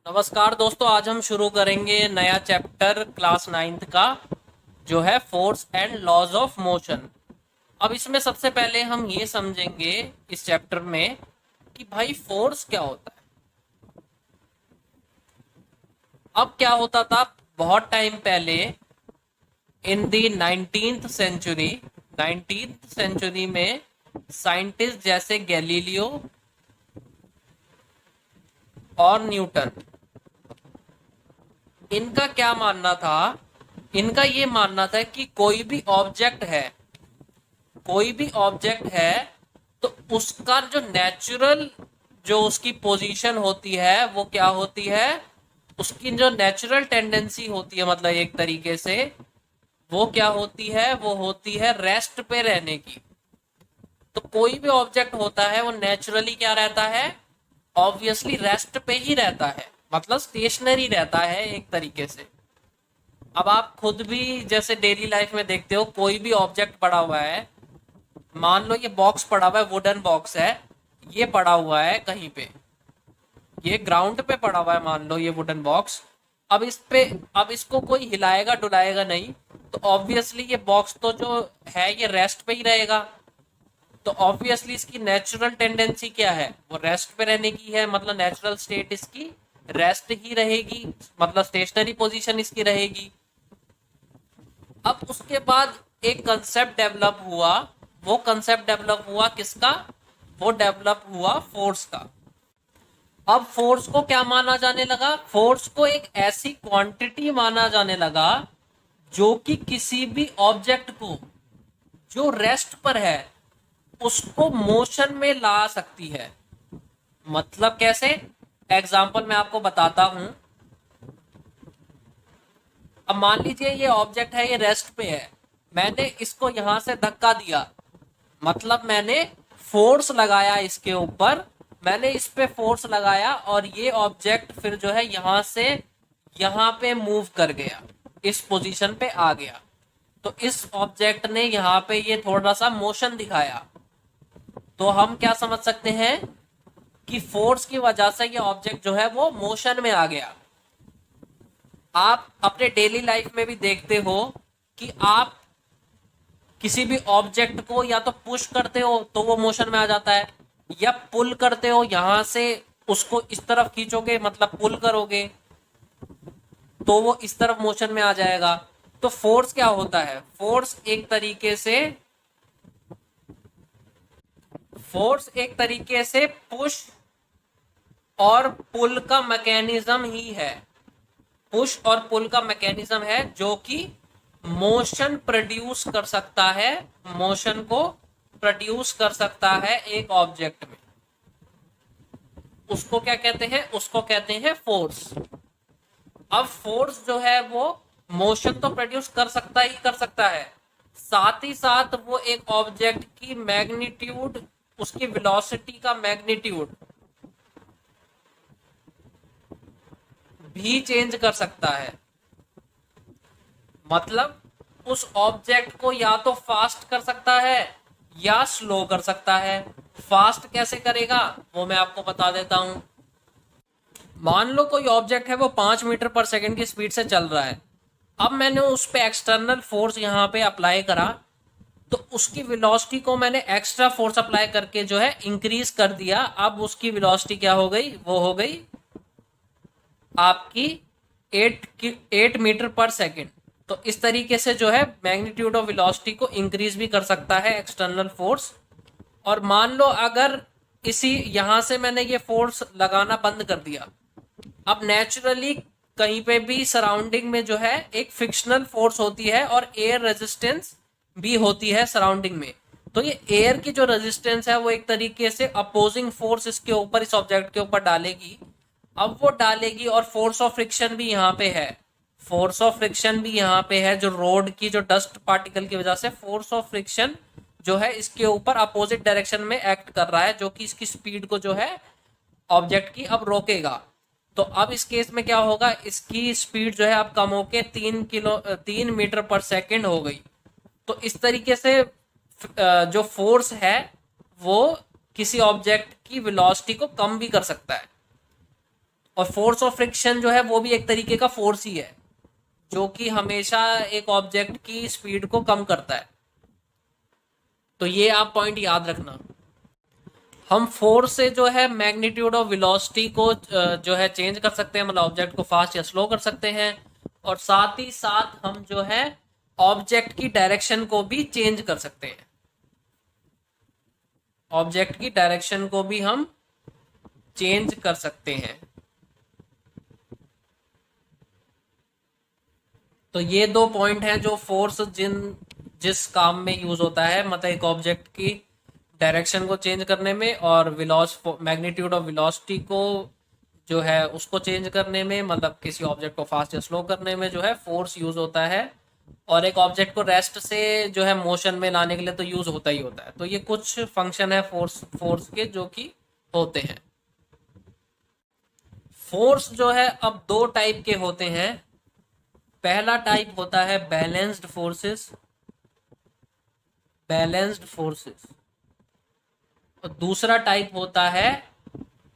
नमस्कार दोस्तों, आज हम शुरू करेंगे नया चैप्टर क्लास 9th का, जो है force and laws of motion. अब इसमें सबसे पहले हम ये समझेंगे इस चैप्टर में कि भाई फोर्स क्या होता है। अब क्या होता था बहुत टाइम पहले, इन दी 19th सेंचुरी में साइंटिस्ट जैसे गैलीलियो और न्यूटन, इनका क्या मानना था। इनका ये मानना था कि कोई भी ऑब्जेक्ट है तो उसका जो नेचुरल, जो उसकी पोजीशन होती है वो क्या होती है, उसकी जो नेचुरल टेंडेंसी होती है, मतलब एक तरीके से वो क्या होती है, वो होती है रेस्ट पे रहने की। तो कोई भी ऑब्जेक्ट होता है वो नेचुरली क्या रहता है, ऑब्वियसली रेस्ट पे ही रहता है, मतलब स्टेशनरी रहता है एक तरीके से। अब आप खुद भी जैसे डेली लाइफ में देखते हो, कोई भी ऑब्जेक्ट पड़ा हुआ है, मान लो ये बॉक्स पड़ा हुआ है, वुडन बॉक्स है, ये पड़ा हुआ है कहीं पे, ये ग्राउंड पे पड़ा हुआ है, मान लो ये वुडन बॉक्स। अब इसको कोई हिलाएगा डुलाएगा नहीं, तो ऑब्वियसली ये बॉक्स तो जो है ये रेस्ट पे ही रहेगा। तो ऑब्वियसली इसकी नेचुरल टेंडेंसी क्या है, वो रेस्ट पे रहने की है, मतलब नेचुरल स्टेट इसकी रेस्ट ही रहेगी, मतलब स्टेशनरी पोजीशन इसकी रहेगी। अब उसके बाद एक कंसेप्ट डेवलप हुआ, वो कंसेप्ट डेवलप हुआ किसका, वो डेवलप हुआ फोर्स का। अब फोर्स को क्या माना जाने लगा, फोर्स को एक ऐसी क्वांटिटी माना जाने लगा जो कि किसी भी ऑब्जेक्ट को जो रेस्ट पर है उसको मोशन में ला सकती है। मतलब कैसे, एग्जाम्पल मैं आपको बताता हूं। अब मान लीजिए ये ऑब्जेक्ट है, ये रेस्ट पे है, मैंने इसको यहां से धक्का दिया, मतलब मैंने फोर्स लगाया इसके ऊपर, मैंने इस पे फोर्स लगाया और ये ऑब्जेक्ट फिर जो है यहां से यहां पे मूव कर गया, इस पोजीशन पे आ गया। तो इस ऑब्जेक्ट ने यहाँ पे ये थोड़ा सा मोशन दिखाया, तो हम क्या समझ सकते हैं कि फोर्स की वजह से ये ऑब्जेक्ट जो है वो मोशन में आ गया। आप अपने डेली लाइफ में भी देखते हो कि आप किसी भी ऑब्जेक्ट को या तो पुश करते हो तो वो मोशन में आ जाता है, या पुल करते हो, यहां से उसको इस तरफ खींचोगे मतलब पुल करोगे तो वो इस तरफ मोशन में आ जाएगा। तो फोर्स क्या होता है, फोर्स एक तरीके से पुश और पुल का मैकेनिज्म ही है, पुश और पुल का मैकेनिज्म है जो कि मोशन प्रोड्यूस कर सकता है, मोशन को प्रोड्यूस कर सकता है एक ऑब्जेक्ट में। उसको क्या कहते हैं, उसको कहते हैं फोर्स। अब फोर्स जो है वो मोशन तो प्रोड्यूस कर सकता है, साथ ही साथ वो एक ऑब्जेक्ट की मैग्नीट्यूड, उसकी वेलोसिटी का मैग्नीट्यूड भी चेंज कर सकता है। मतलब उस ऑब्जेक्ट को या तो फास्ट कर सकता है या स्लो कर सकता है। फास्ट कैसे करेगा वो मैं आपको बता देता हूं। मान लो कोई ऑब्जेक्ट है वो 5 मीटर पर सेकेंड की स्पीड से चल रहा है, अब मैंने उस पे एक्सटर्नल फोर्स यहाँ पे अप्लाई करा, तो उसकी वेलोसिटी को मैंने एक्स्ट्रा फोर्स अप्लाई करके जो है इंक्रीज कर दिया। अब उसकी वेलोसिटी क्या हो गई, वो हो गई आपकी 8 मीटर पर सेकेंड। तो इस तरीके से जो है मैग्नीट्यूड ऑफ वेलोसिटी को इंक्रीज भी कर सकता है एक्सटर्नल फोर्स। और मान लो अगर इसी यहां से मैंने ये फोर्स लगाना बंद कर दिया, अब नेचुरली कहीं पे भी सराउंडिंग में जो है एक फिक्शनल फोर्स होती है और एयर रेजिस्टेंस भी होती है सराउंडिंग में। तो ये एयर की जो रेजिस्टेंस है वो एक तरीके से अपोजिंग फोर्स इसके ऊपर, इस ऑब्जेक्ट के ऊपर डालेगी। अब वो डालेगी और फोर्स ऑफ फ्रिक्शन भी यहाँ पे है, फोर्स ऑफ फ्रिक्शन भी यहाँ पे है, जो रोड की जो डस्ट पार्टिकल की वजह से फोर्स ऑफ फ्रिक्शन जो है इसके ऊपर अपोजिट डायरेक्शन में एक्ट कर रहा है, जो कि इसकी स्पीड को जो है ऑब्जेक्ट की अब रोकेगा। तो अब इस केस में क्या होगा, इसकी स्पीड जो है अब कम होके 3 मीटर पर सेकेंड हो गई। तो इस तरीके से जो फोर्स है वो किसी ऑब्जेक्ट की वेलोसिटी को कम भी कर सकता है। और फोर्स ऑफ फ्रिक्शन जो है वो भी एक तरीके का फोर्स ही है, जो कि हमेशा एक ऑब्जेक्ट की स्पीड को कम करता है। तो ये आप पॉइंट याद रखना। हम फोर्स से जो है मैग्नीट्यूड ऑफ वेलोसिटी को जो है चेंज कर सकते हैं, मतलब ऑब्जेक्ट को फास्ट या स्लो कर सकते हैं, और साथ ही साथ हम जो है ऑब्जेक्ट की डायरेक्शन को भी चेंज कर सकते हैं। ऑब्जेक्ट की डायरेक्शन को भी हम चेंज कर सकते हैं। तो ये दो पॉइंट हैं जो फोर्स जिस काम में यूज होता है, मतलब एक ऑब्जेक्ट की डायरेक्शन को चेंज करने में, और मैग्नीट्यूड ऑफ वेलोसिटी को जो है उसको चेंज करने में, मतलब किसी ऑब्जेक्ट को फास्ट या स्लो करने में जो है फोर्स यूज होता है। और एक ऑब्जेक्ट को रेस्ट से जो है मोशन में लाने के लिए तो यूज होता ही होता है। तो ये कुछ फंक्शन है फोर्स के जो कि होते हैं। फोर्स जो है अब दो टाइप के होते हैं। पहला टाइप होता है बैलेंस्ड फोर्सेस, और दूसरा टाइप होता है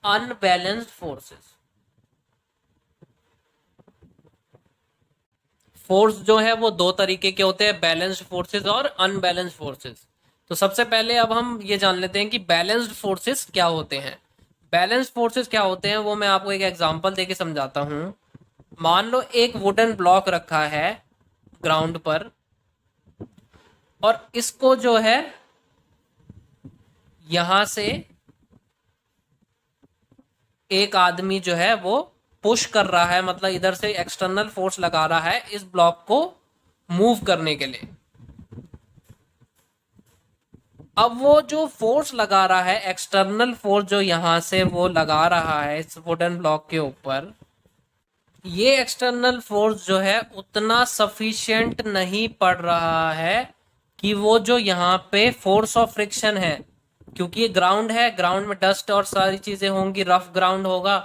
अनबैलेंस्ड फोर्सेस। फोर्स जो है वो दो तरीके के होते हैं, बैलेंस्ड फोर्सेस और अनबैलेंस्ड फोर्सेस। तो सबसे पहले अब हम ये जान लेते हैं कि बैलेंस्ड फोर्सेस क्या होते हैं। बैलेंस्ड फोर्सेस क्या होते हैं वो मैं आपको एक एग्जांपल देके समझाता हूं। मान लो एक वुडन ब्लॉक रखा है ग्राउंड पर, और इसको जो है यहां से एक आदमी जो है वो पुश कर रहा है, मतलब इधर से एक्सटर्नल फोर्स लगा रहा है इस ब्लॉक को मूव करने के लिए। अब वो जो फोर्स लगा रहा है, एक्सटर्नल फोर्स जो यहां से वो लगा रहा है इस वुडन ब्लॉक के ऊपर, ये एक्सटर्नल फोर्स जो है उतना सफिशिएंट नहीं पड़ रहा है कि वो जो यहाँ पे फोर्स ऑफ फ्रिक्शन है, क्योंकि ये ग्राउंड है, ग्राउंड में डस्ट और सारी चीजें होंगी, रफ ग्राउंड होगा,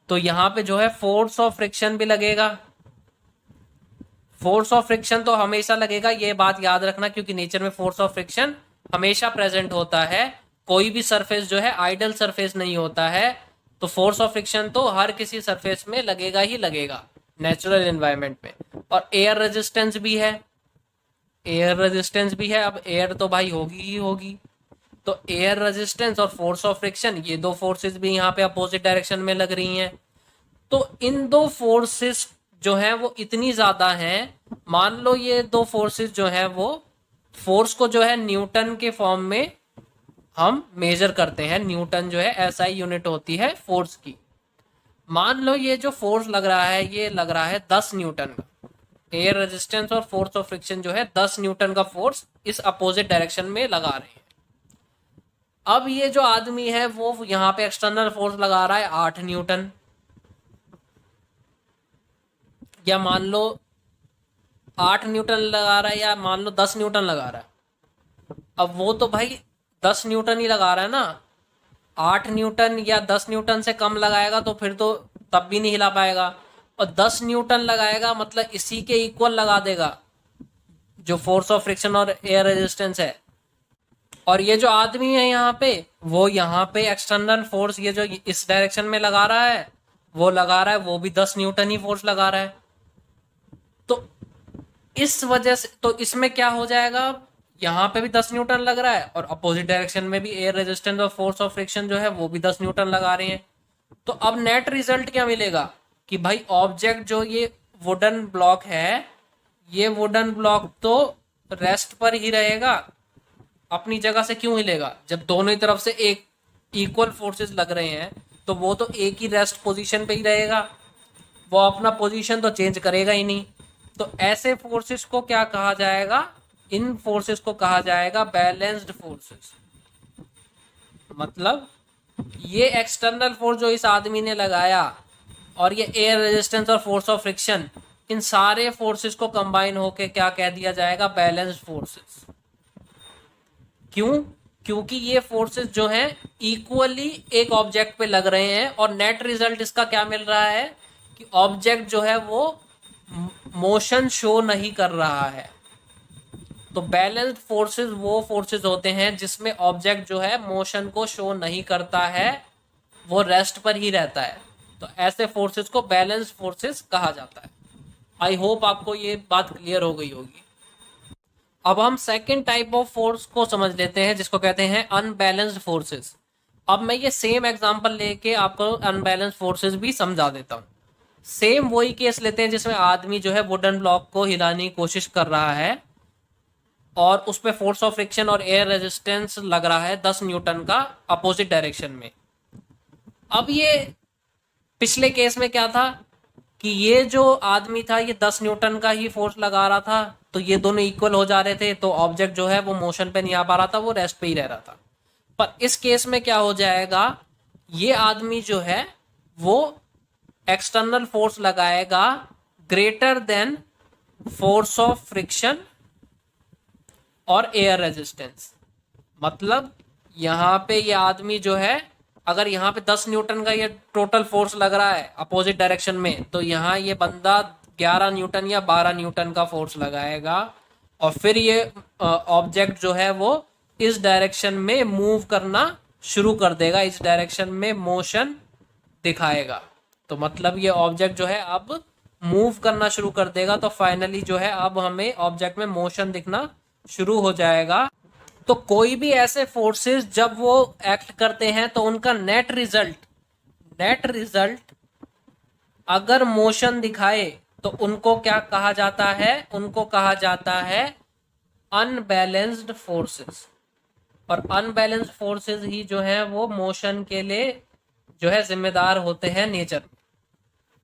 तो यहाँ पे जो है फोर्स ऑफ फ्रिक्शन भी लगेगा। फोर्स ऑफ फ्रिक्शन तो हमेशा लगेगा, ये बात याद रखना, क्योंकि नेचर में फोर्स ऑफ फ्रिक्शन हमेशा प्रेजेंट होता है। कोई भी सरफेस जो है आइडल सरफेस नहीं होता है। तो फोर्स ऑफ फ्रिक्शन तो हर किसी सरफेस में लगेगा ही लगेगा नेचुरल एनवायरनमेंट में। और एयर रेजिस्टेंस भी है, अब एयर तो भाई होगी ही होगी। तो एयर रेजिस्टेंस और फोर्स ऑफ फ्रिक्शन, ये दो फोर्सेस भी यहाँ पे अपोजिट डायरेक्शन में लग रही हैं। तो इन दो फोर्सेस जो है वो इतनी ज्यादा हैं, मान लो ये दो फोर्सेस जो है वो फोर्स को जो है न्यूटन के फॉर्म में हम मेजर करते हैं। न्यूटन जो है एसआई यूनिट होती है फोर्स की। मान लो ये जो फोर्स लग रहा है ये लग रहा है 10 न्यूटन का। एयर रेजिस्टेंस और फोर्स ऑफ फ्रिक्शन जो है 10 न्यूटन का फोर्स इस अपोजिट डायरेक्शन में लगा रहे हैं। अब ये जो आदमी है वो यहाँ पे एक्सटर्नल फोर्स लगा रहा है 8 न्यूटन, या मान लो 8 न्यूटन लगा रहा है, या मान लो 10 न्यूटन लगा रहा है। अब वो तो भाई 10 न्यूटन ही लगा रहा है ना, 8 न्यूटन या 10 न्यूटन से कम लगाएगा तो फिर तो तब भी नहीं हिला पाएगा, और 10 न्यूटन लगाएगा मतलब इसी के इक्वल लगा देगा जो फोर्स ऑफ फ्रिक्शन और एयर रेजिस्टेंस है। और ये जो आदमी है यहाँ पे, वो यहाँ पे एक्सटर्नल फोर्स ये जो इस डायरेक्शन में लगा रहा है वो लगा रहा है, वो भी 10 न्यूटन ही फोर्स लगा रहा है। तो इस वजह से तो इसमें क्या हो जाएगा, यहाँ पे भी 10 न्यूटन लग रहा है और अपोजिट डायरेक्शन में भी एयर रेजिस्टेंस और फोर्स ऑफ फ्रिक्शन जो है वो भी 10 न्यूटन लगा रहे हैं। तो अब नेट रिजल्ट क्या मिलेगा कि भाई ऑब्जेक्ट जो ये वुडन ब्लॉक है, ये वुडन ब्लॉक तो रेस्ट पर ही रहेगा, अपनी जगह से क्यों हिलेगा। जब दोनों ही तरफ से एक इक्वल फोर्सेस लग रहे हैं तो वो तो एक ही रेस्ट पोजीशन पे ही रहेगा, वो अपना पोजीशन तो चेंज करेगा ही नहीं। तो ऐसे फोर्सेस को क्या कहा जाएगा, इन फोर्सेस को कहा जाएगा बैलेंस्ड फोर्सेस। मतलब ये एक्सटर्नल फोर्स जो इस आदमी ने लगाया और ये एयर रेजिस्टेंस और फोर्स ऑफ फ्रिक्शन, इन सारे फोर्सेस को कंबाइन होके क्या कह दिया जाएगा, बैलेंस्ड फोर्सेस। क्यों, क्योंकि ये फोर्सेस जो हैं इक्वली एक ऑब्जेक्ट पे लग रहे हैं, और नेट रिजल्ट इसका क्या मिल रहा है कि ऑब्जेक्ट जो है वो मोशन शो नहीं कर रहा है। तो बैलेंस्ड फोर्सेस वो फोर्सेस होते हैं जिसमें ऑब्जेक्ट जो है मोशन को शो नहीं करता है, वो रेस्ट पर ही रहता है। तो ऐसे फोर्सेस को बैलेंस्ड फोर्सेस कहा जाता है। आई होप आपको ये बात क्लियर हो गई होगी। अब हम सेकेंड टाइप ऑफ फोर्स को समझ लेते हैं जिसको कहते हैं अनबैलेंस्ड फोर्सेस। अब मैं ये सेम एग्जांपल लेके आपको अनबैलेंस्ड फोर्सेस भी समझा देता हूँ। सेम वही केस लेते हैं जिसमें आदमी जो है वुडन ब्लॉक को हिलाने की कोशिश कर रहा है और उस पर फोर्स ऑफ फ्रिक्शन और एयर रेजिस्टेंस लग रहा है 10 न्यूटन का अपोजिट डायरेक्शन में। अब ये पिछले केस में क्या था कि ये जो आदमी था ये 10 न्यूटन का ही फोर्स लगा रहा था, तो ये दोनों इक्वल हो जा रहे थे, तो ऑब्जेक्ट जो है वो मोशन पे नहीं आ पा रहा था, वो रेस्ट पे ही रह रहा था। पर इस केस में क्या हो जाएगा, ये आदमी जो है वो एक्सटर्नल फोर्स लगाएगा greater than force of friction और एयर रेजिस्टेंस। मतलब यहाँ पे ये आदमी जो है, अगर यहाँ पे 10 न्यूटन का ये टोटल फोर्स लग रहा है अपोजिट डायरेक्शन में, तो यहाँ ये बंदा 11 न्यूटन या 12 न्यूटन का फोर्स लगाएगा और फिर ये ऑब्जेक्ट जो है वो इस डायरेक्शन में मूव करना शुरू कर देगा, इस डायरेक्शन में मोशन दिखाएगा। तो मतलब ये ऑब्जेक्ट जो है अब मूव करना शुरू कर देगा। तो फाइनली जो है अब हमें ऑब्जेक्ट में मोशन दिखना शुरू हो जाएगा। तो कोई भी ऐसे फोर्सेस जब वो एक्ट करते हैं तो उनका नेट रिजल्ट अगर मोशन दिखाए तो उनको क्या कहा जाता है, उनको कहा जाता है अनबैलेंस्ड फोर्सेस। और अनबैलेंस्ड फोर्सेस ही जो है वो मोशन के लिए जो है जिम्मेदार होते हैं नेचर में।